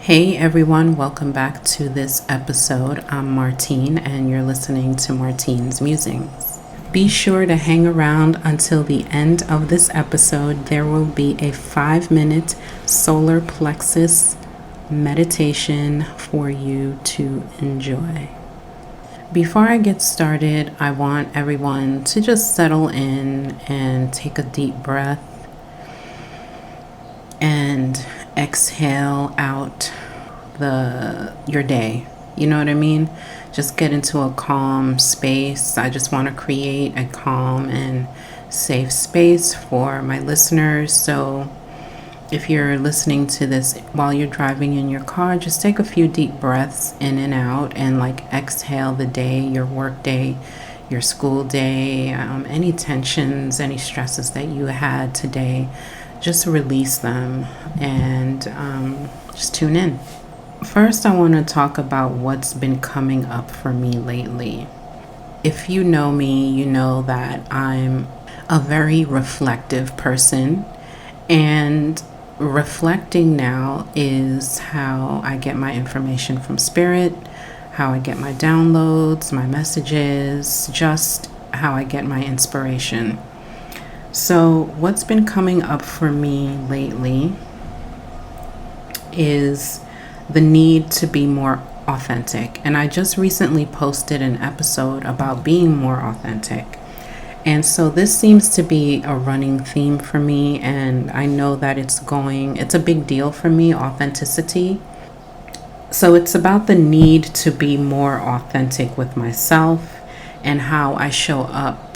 Hey everyone, welcome back to this episode. I'm Martine and you're listening to Martine's Musings. Be sure to hang around until the end of this episode. There will be a 5-minute solar plexus meditation for you to enjoy. Before I get started, I want everyone to just settle in and take a deep breath and exhale out your day. You know what I mean? Just get into a calm space. I just want to create a calm and safe space for my listeners. So if you're listening to this while you're driving in your car, just take a few deep breaths in and out and exhale the day, your work day, your school day, any tensions, any stresses that you had today. Just release them and just tune in. First, I want to talk about what's been coming up for me lately. If you know me, you know that I'm a very reflective person, and reflecting now is how I get my information from spirit, how I get my downloads, my messages, just how I get my inspiration. So what's been coming up for me lately is the need to be more authentic. And I just recently posted an episode about being more authentic. And so this seems to be a running theme for me, and I know that it's a big deal for me, authenticity. So it's about the need to be more authentic with myself and how I show up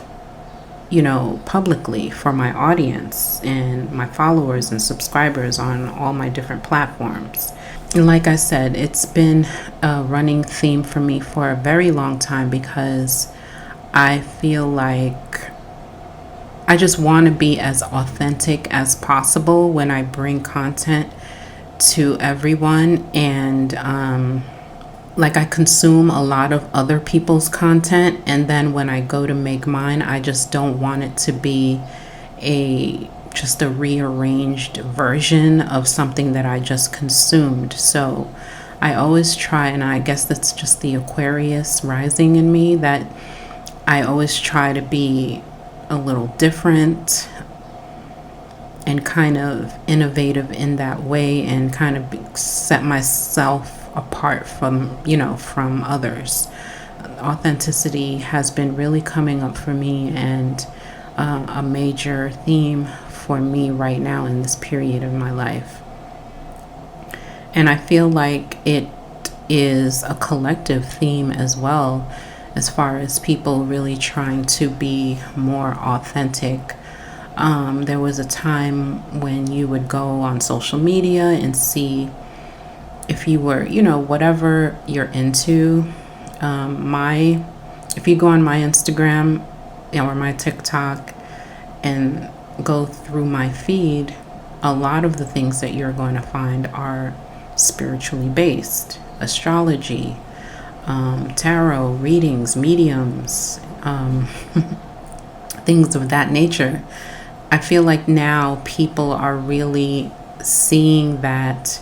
publicly for my audience and my followers and subscribers on all my different platforms. And like I said, it's been a running theme for me for a very long time because I feel like I just want to be as authentic as possible when I bring content to everyone. And I consume a lot of other people's content, and then when I go to make mine, I just don't want it to be just a rearranged version of something that I just consumed. So I always try, and I guess that's just the Aquarius rising in me, that I always try to be a little different and kind of innovative in that way, and kind of set myself apart from others. Authenticity has been really coming up for me, and a major theme for me right now in this period of my life. And I feel like it is a collective theme as well, as far as people really trying to be more authentic. There was a time when you would go on social media and see if you were, whatever you're into. If you go on my Instagram or my TikTok and go through my feed, a lot of the things that you're going to find are spiritually based. Astrology, tarot, readings, mediums, things of that nature. I feel like now people are really seeing that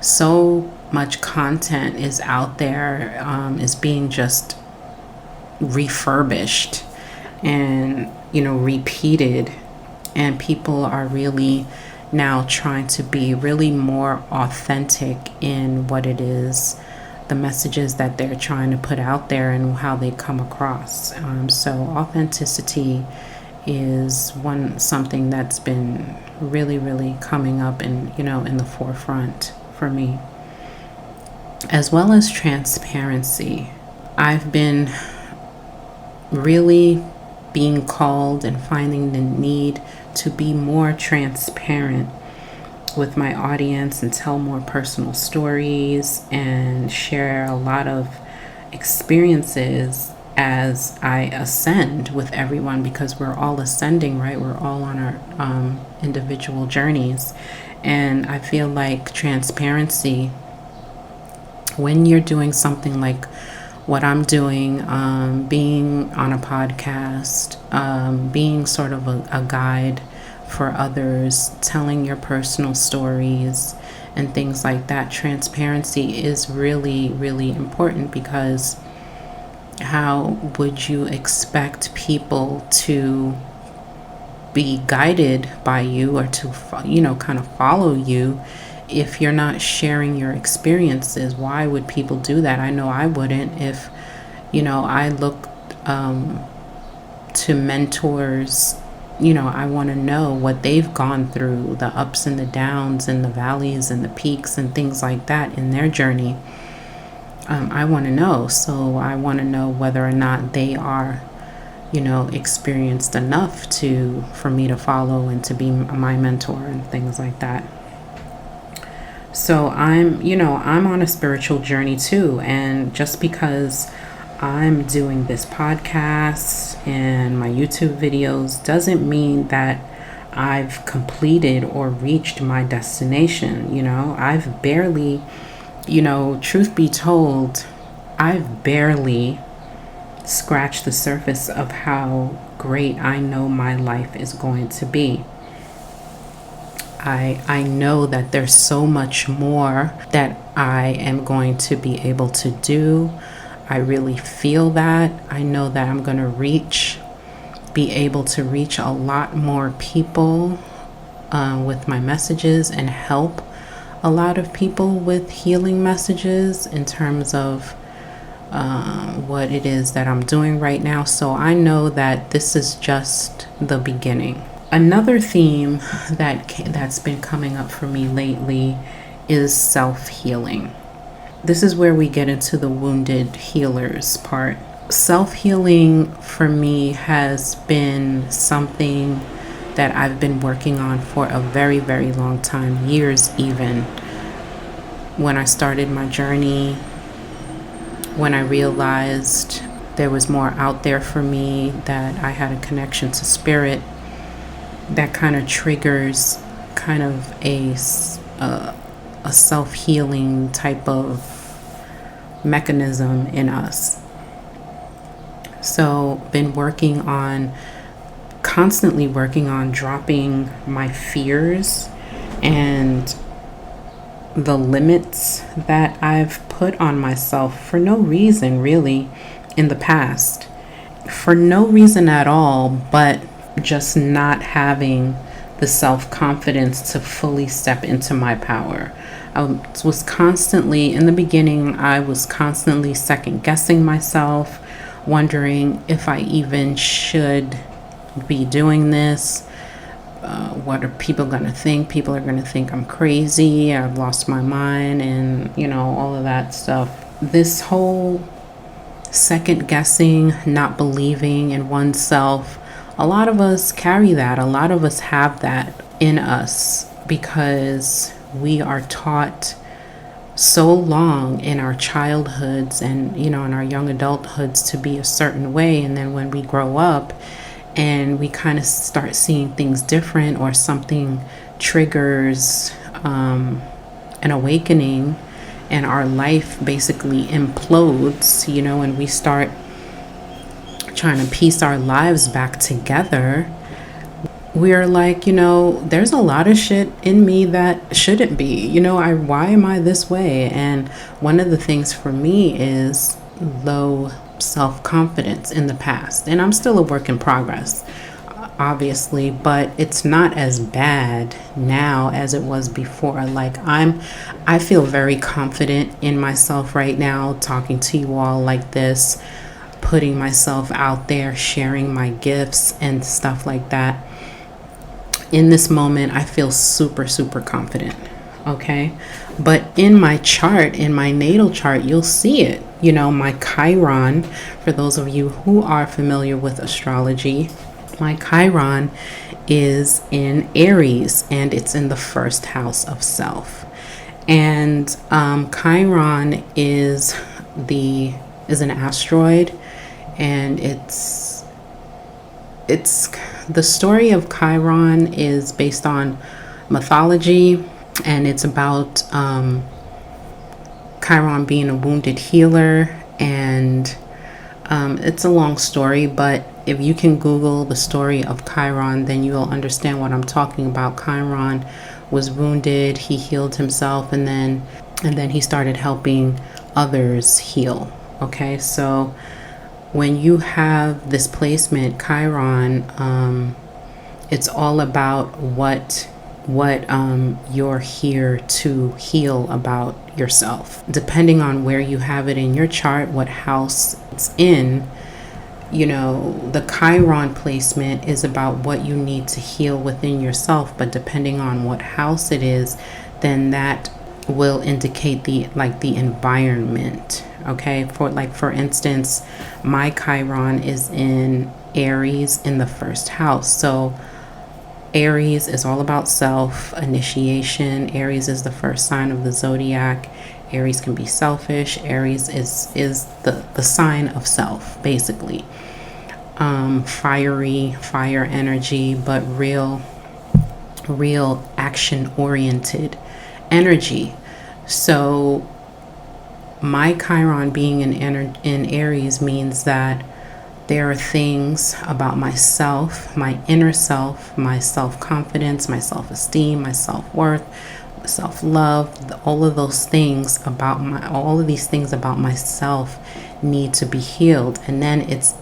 so much content is out there, is being just refurbished and repeated, and people are really now trying to be really more authentic in what it is, the messages that they're trying to put out there and how they come across. So authenticity is something that's been really, really coming up and in the forefront for me, as well as transparency. I've been really being called and finding the need to be more transparent with my audience and tell more personal stories and share a lot of experiences as I ascend with everyone, because we're all ascending, right? We're all on our individual journeys. And I feel like transparency, when you're doing something like what I'm doing, being on a podcast, being sort of a guide for others, telling your personal stories, and things like that. Transparency is really, really important, because how would you expect people to be guided by you, or to, kind of follow you, if you're not sharing your experiences? Why would people do that? I know I wouldn't. If, I look to mentors, I want to know what they've gone through, the ups and the downs and the valleys and the peaks and things like that in their journey. I want to know. So I want to know whether or not they are, experienced enough for me to follow and to be my mentor and things like that. So I'm on a spiritual journey too. And just because I'm doing this podcast and my YouTube videos doesn't mean that I've completed or reached my destination. I've barely, truth be told, I've barely scratched the surface of how great I know my life is going to be. I know that there's so much more that I am going to be able to do. I really feel that. I know that I'm going to be able to reach a lot more people with my messages, and help a lot of people with healing messages in terms of what it is that I'm doing right now. So I know that this is just the beginning. Another theme that's been coming up for me lately is self-healing. This is where we get into the wounded healers part. Self-healing for me has been something that I've been working on for a very, very long time, years even. When I started my journey, when I realized there was more out there for me, that I had a connection to spirit, that kind of triggers kind of a self-healing type of mechanism in us. So been constantly working on dropping my fears and the limits that I've put on myself for no reason, really, in the past. For no reason at all, but just not having the self-confidence to fully step into my power. In the beginning, I was constantly second-guessing myself, wondering if I even should be doing this. What are people going to think? People are going to think I'm crazy, I've lost my mind, and, all of that stuff. This whole second guessing, not believing in oneself, a lot of us carry that. A lot of us have that in us because we are taught so long in our childhoods and, in our young adulthoods to be a certain way. And then when we grow up and we kind of start seeing things different, or something triggers an awakening, and our life basically implodes, and we start trying to piece our lives back together, we're like, there's a lot of shit in me that shouldn't be, why am I this way? And one of the things for me is low self-confidence in the past. And I'm still a work in progress, obviously, but it's not as bad now as it was before. Like I feel very confident in myself right now, talking to you all like this, putting myself out there, sharing my gifts and stuff like that. In this moment, I feel super, super confident. Okay. But in my chart, in my natal chart, you'll see it. My Chiron, for those of you who are familiar with astrology, my Chiron is in Aries, and it's in the first house of self. And Chiron is an asteroid, and it's the story of Chiron is based on mythology, and it's about Chiron being a wounded healer, and it's a long story, but if you can Google the story of Chiron, then you'll understand what I'm talking about. Chiron was wounded, he healed himself, and then he started helping others heal. Okay, so when you have this placement, Chiron, it's all about what you're here to heal about yourself. Depending on where you have it in your chart, what house it's in, the Chiron placement is about what you need to heal within yourself. But depending on what house it is, then that will indicate the environment. Okay, for instance, my Chiron is in Aries in the first house. So Aries is all about self initiation. Aries is the first sign of the zodiac. Aries can be selfish. Aries is the sign of self, basically. Fire energy, but real action oriented energy. So my Chiron being in Aries means that there are things about myself, my inner self, my self-confidence, my self-esteem, my self-worth, self-love, all of these things about myself need to be healed. And then it's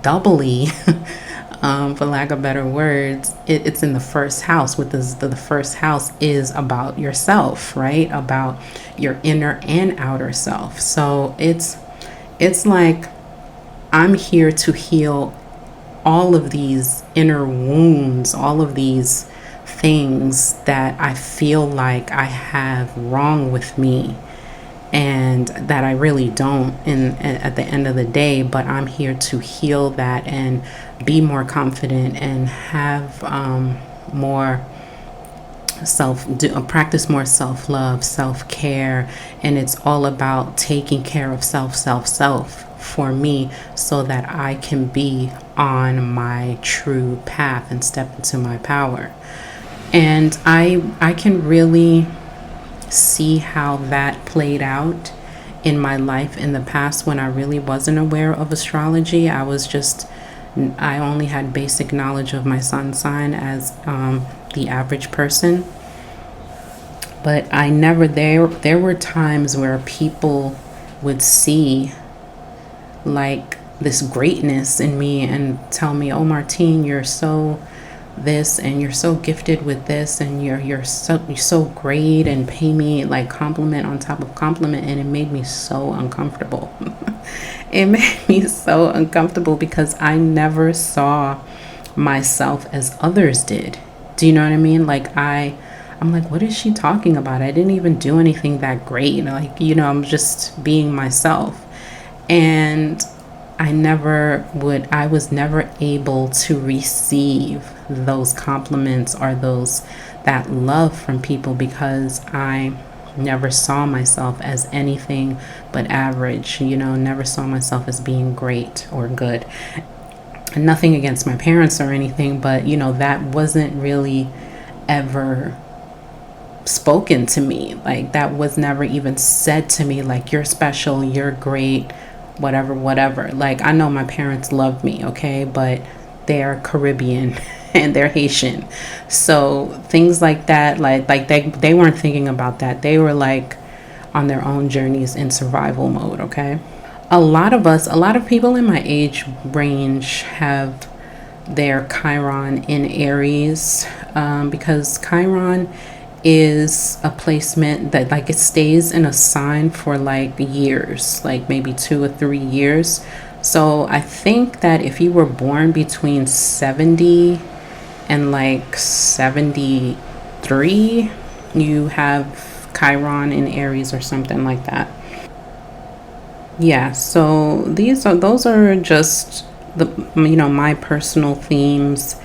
doubly, for lack of better words, it's in the first house. With the first house is about yourself, right? About your inner and outer self. So it's like I'm here to heal all of these inner wounds, all of these things that I feel like I have wrong with me and that I really don't at the end of the day. But I'm here to heal that and be more confident and have practice more self-love, self-care. And it's all about taking care of self for me, so that I can be on my true path and step into my power. And I can really see how that played out in my life in the past, when I really wasn't aware of astrology. I only had basic knowledge of my sun sign as the average person. But there were times where people would see like this greatness in me and tell me, "Oh, Martine, you're so this, and you're so gifted with this, and you're so great," and pay me like compliment on top of compliment. And it made me so uncomfortable. It made me so uncomfortable because I never saw myself as others did. Do you know what I mean? Like I'm like, what is she talking about? I didn't even do anything that great. Like, I'm just being myself. And I was never able to receive those compliments or that love from people, because I never saw myself as anything but average, never saw myself as being great or good. And nothing against my parents or anything, but that wasn't really ever spoken to me. Like, that was never even said to me, like, you're special, you're great, whatever. Like, I know my parents loved me, okay, but they're Caribbean and they're Haitian. So things like that, like they weren't thinking about that. They were like on their own journeys in survival mode, okay? A lot of people in my age range have their Chiron in Aries, because Chiron is a placement that like it stays in a sign for like years, like maybe 2 or 3 years. So I think that if you were born between 70 and like 73, you have Chiron in Aries or something like that. Yeah, so those are just my personal themes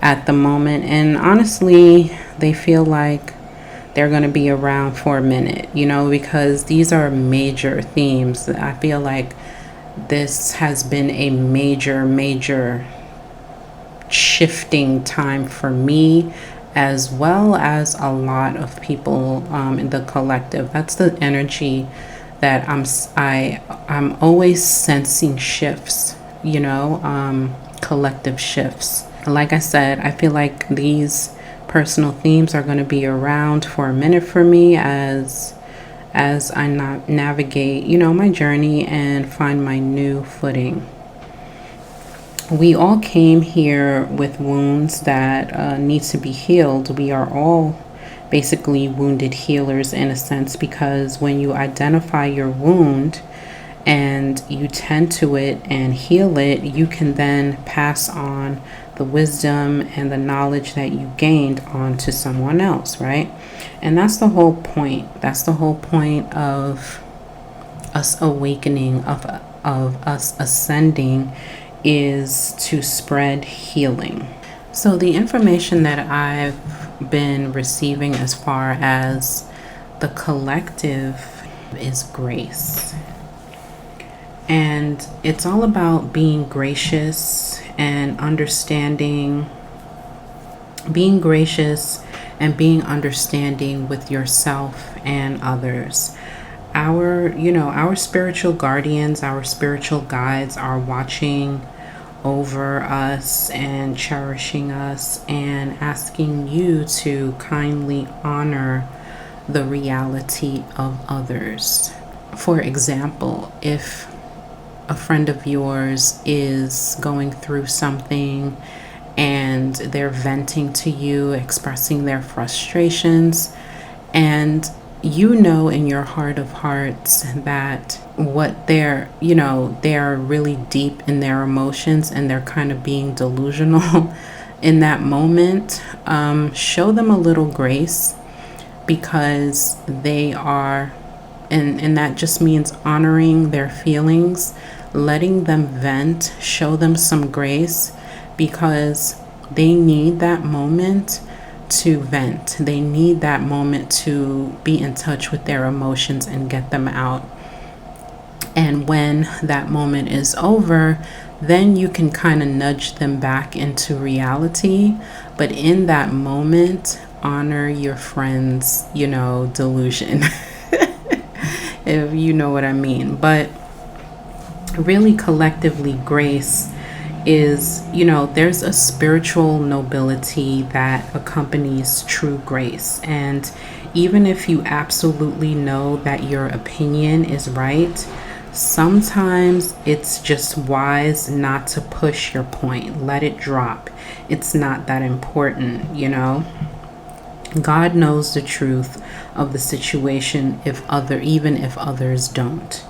at the moment, and honestly they feel like they're going to be around for a minute, because these are major themes. I feel like this has been a major shifting time for me, as well as a lot of people in the collective. That's the energy that I'm always sensing shifts, collective shifts. Like I said, I feel like these personal themes are going to be around for a minute for me as I navigate, my journey and find my new footing. We all came here with wounds that need to be healed. We are all basically wounded healers in a sense, because when you identify your wound and you tend to it and heal it, you can then pass on the wisdom and the knowledge that you gained onto someone else, right? And that's the whole point. That's the whole point of us awakening, of us ascending, is to spread healing. So the information that I've been receiving as far as the collective is grace. And it's all about being gracious and understanding, being gracious and being understanding with yourself and others. Our spiritual guardians, our spiritual guides are watching over us and cherishing us and asking you to kindly honor the reality of others. For example, if a friend of yours is going through something and they're venting to you, expressing their frustrations, and you know in your heart of hearts that what they're really deep in their emotions and they're kind of being delusional in that moment, show them a little grace, because they are, and that just means honoring their feelings, letting them vent, show them some grace, because they need that moment to vent. They need that moment to be in touch with their emotions and get them out. And when that moment is over, then you can kind of nudge them back into reality. But in that moment, honor your friend's, delusion, if you know what I mean. But really, collectively, grace is, there's a spiritual nobility that accompanies true grace. And even if you absolutely know that your opinion is right, sometimes it's just wise not to push your point. Let it drop. It's not that important, God knows the truth of the situation, even if others don't.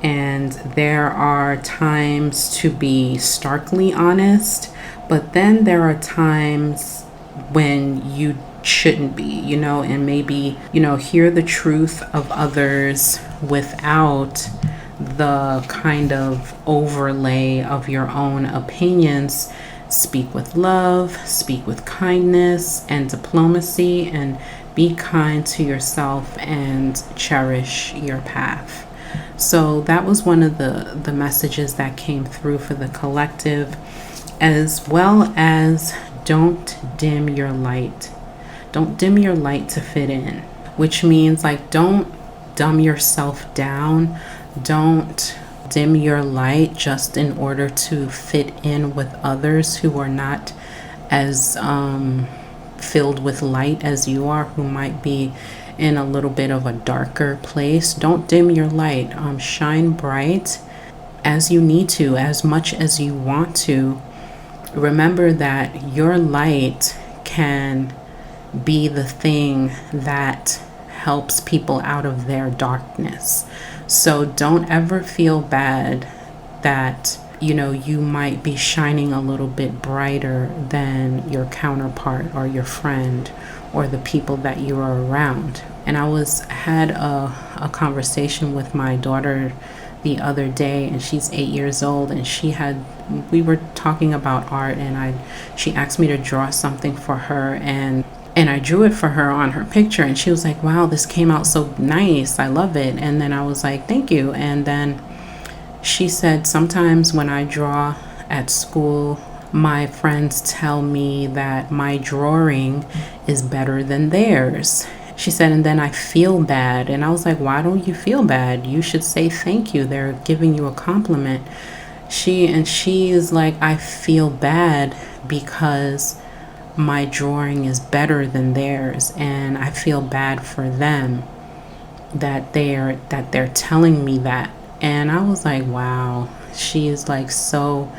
And there are times to be starkly honest, but then there are times when you shouldn't be, and maybe, hear the truth of others without the kind of overlay of your own opinions. Speak with love, speak with kindness and diplomacy, and be kind to yourself and cherish your path. So that was one of the messages that came through for the collective, as well as don't dim your light. Don't dim your light to fit in, which means don't dumb yourself down. Don't dim your light just in order to fit in with others who are not as filled with light as you are, who might be in a little bit of a darker place. Don't dim your light. Shine bright as you need to, as much as you want to. Remember that your light can be the thing that helps people out of their darkness. So don't ever feel bad that you might be shining a little bit brighter than your counterpart or your friend or the people that you are around. And I had a conversation with my daughter the other day, and she's 8 years old, and we were talking about art, and she asked me to draw something for her, and I drew it for her on her picture, and she was like, wow, this came out so nice, I love it. And then I was like, thank you. And then she said, sometimes when I draw at school, my friends tell me that my drawing is better than theirs. She said, and then I feel bad. And I was like, why don't you feel bad? You should say thank you. They're giving you a compliment. She is like, I feel bad because my drawing is better than theirs, and I feel bad for them that they're telling me that. And I was like, wow, she is like so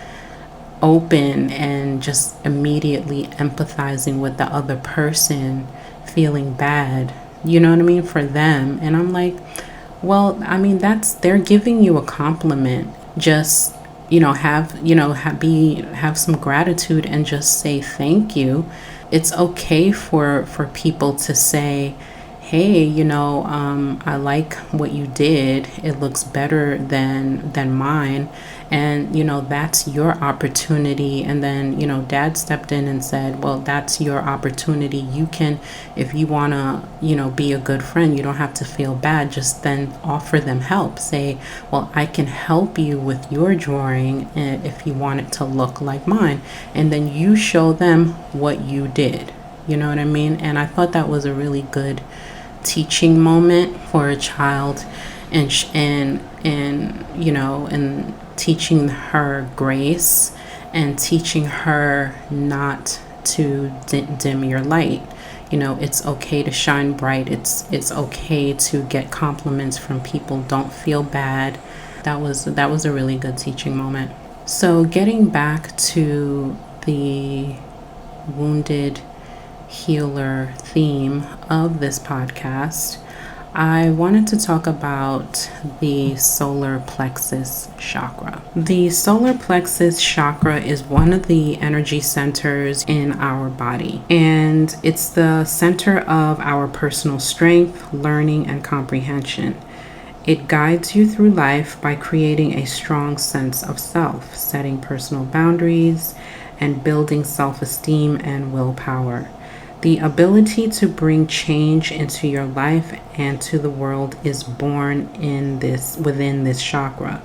open and just immediately empathizing with the other person feeling bad, you know what I mean, for them. And I'm like, well, I mean, they're giving you a compliment. Just, have some gratitude and just say thank you. It's okay for people to say, hey, I like what you did. It looks better than mine. And, that's your opportunity. And then, dad stepped in and said, well, that's your opportunity. You can, if you want to, be a good friend, you don't have to feel bad. Just then offer them help. Say, well, I can help you with your drawing if you want it to look like mine. And then you show them what you did. You know what I mean? And I thought that was a really good teaching moment for a child, and teaching her grace and teaching her not to dim your light. It's okay to shine bright. It's okay to get compliments from people. Don't feel bad. That was a really good teaching moment. So getting back to the wounded healer theme of this podcast, I wanted to talk about the solar plexus chakra. The solar plexus chakra is one of the energy centers in our body, and it's the center of our personal strength, learning, and comprehension. It guides you through life by creating a strong sense of self, setting personal boundaries, and building self-esteem and willpower. The ability to bring change into your life and to the world is born within this chakra.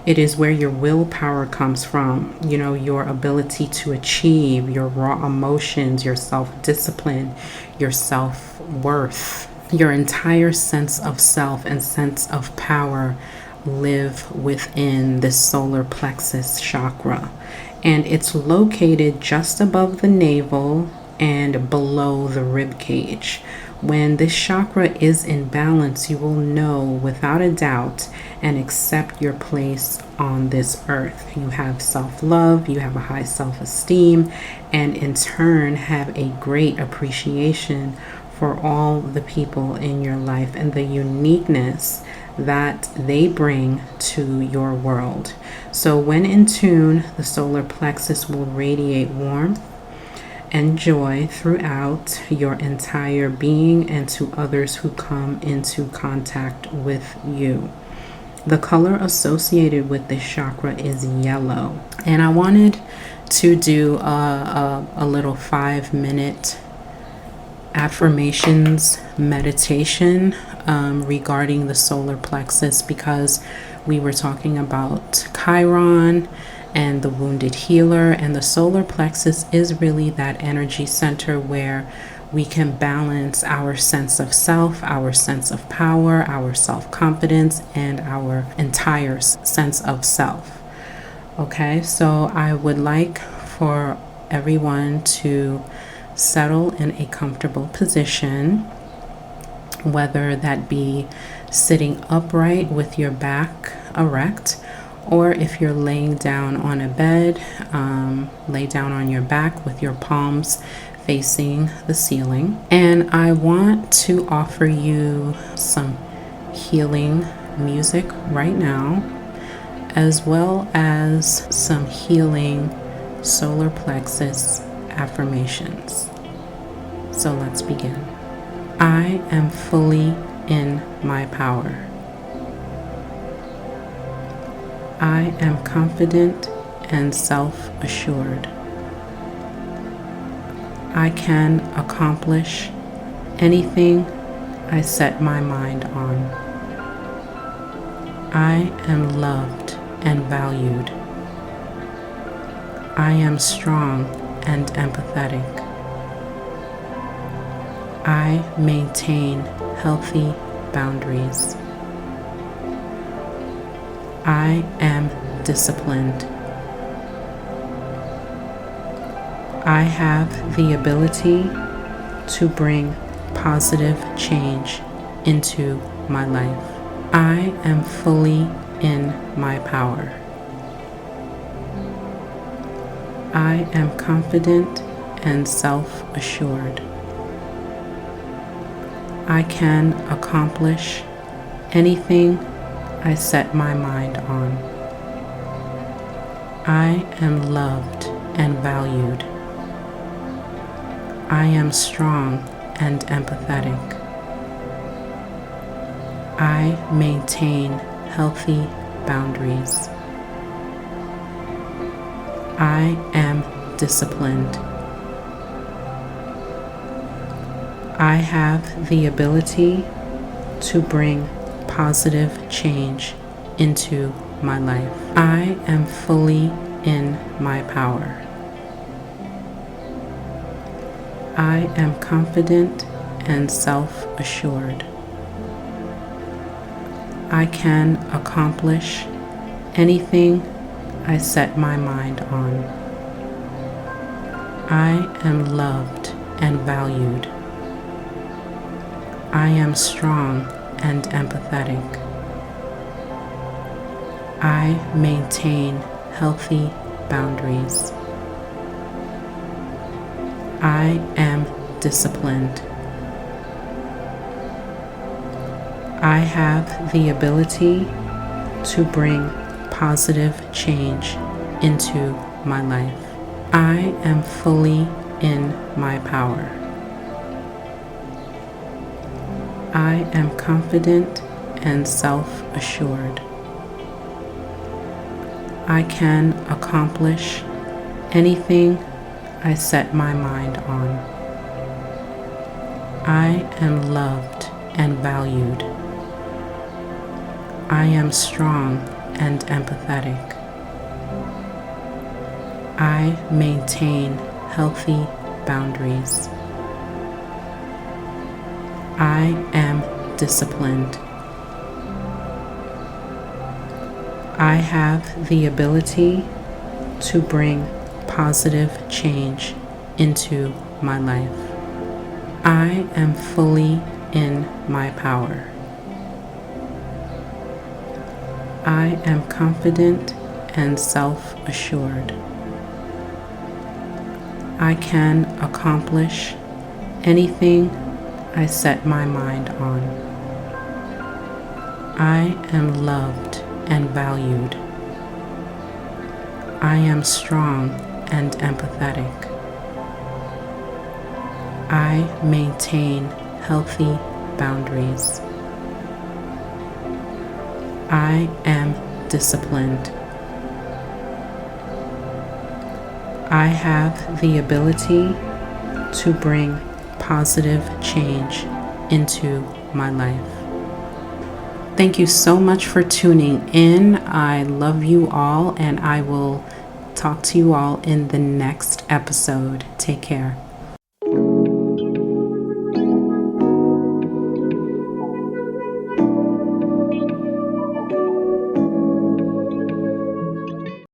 It is where your willpower comes from, your ability to achieve, your raw emotions, your self-discipline, your self-worth. Your entire sense of self and sense of power live within this solar plexus chakra. And it's located just above the navel and below the rib cage. When this chakra is in balance, you will know without a doubt and accept your place on this earth. You have self-love, you have a high self-esteem, and in turn have a great appreciation for all the people in your life and the uniqueness that they bring to your world. So when in tune, the solar plexus will radiate warmth and joy throughout your entire being and to others who come into contact with you. The color associated with this chakra is yellow. And I wanted to do a little 5-minute affirmations meditation regarding the solar plexus, because we were talking about Chiron and the wounded healer, and the solar plexus is really that energy center where we can balance our sense of self, our sense of power, our self-confidence, and our entire sense of self. Okay, so I would like for everyone to settle in a comfortable position, whether that be sitting upright with your back erect, or if you're laying down on a bed, lay down on your back with your palms facing the ceiling. And I want to offer you some healing music right now, as well as some healing solar plexus affirmations. So let's begin. I am fully in my power. I am confident and self-assured. I can accomplish anything I set my mind on. I am loved and valued. I am strong and empathetic. I maintain healthy boundaries. I am disciplined. I have the ability to bring positive change into my life. I am fully in my power. I am confident and self-assured. I can accomplish anything I set my mind on. I am loved and valued. I am strong and empathetic. I maintain healthy boundaries. I am disciplined. I have the ability to bring positive change into my life. I am fully in my power. I am confident and self-assured. I can accomplish anything I set my mind on. I am loved and valued. I am strong and empathetic. I maintain healthy boundaries. I am disciplined. I have the ability to bring positive change into my life. I am fully in my power. I am confident and self-assured. I can accomplish anything I set my mind on. I am loved and valued. I am strong and empathetic. I maintain healthy boundaries. I am disciplined. I have the ability to bring positive change into my life. I am fully in my power. I am confident and self-assured. I can accomplish anything I set my mind on. I am loved and valued. I am strong and empathetic. I maintain healthy boundaries. I am disciplined. I have the ability to bring positive change into my life. Thank you so much for tuning in. I love you all, and I will talk to you all in the next episode. Take care.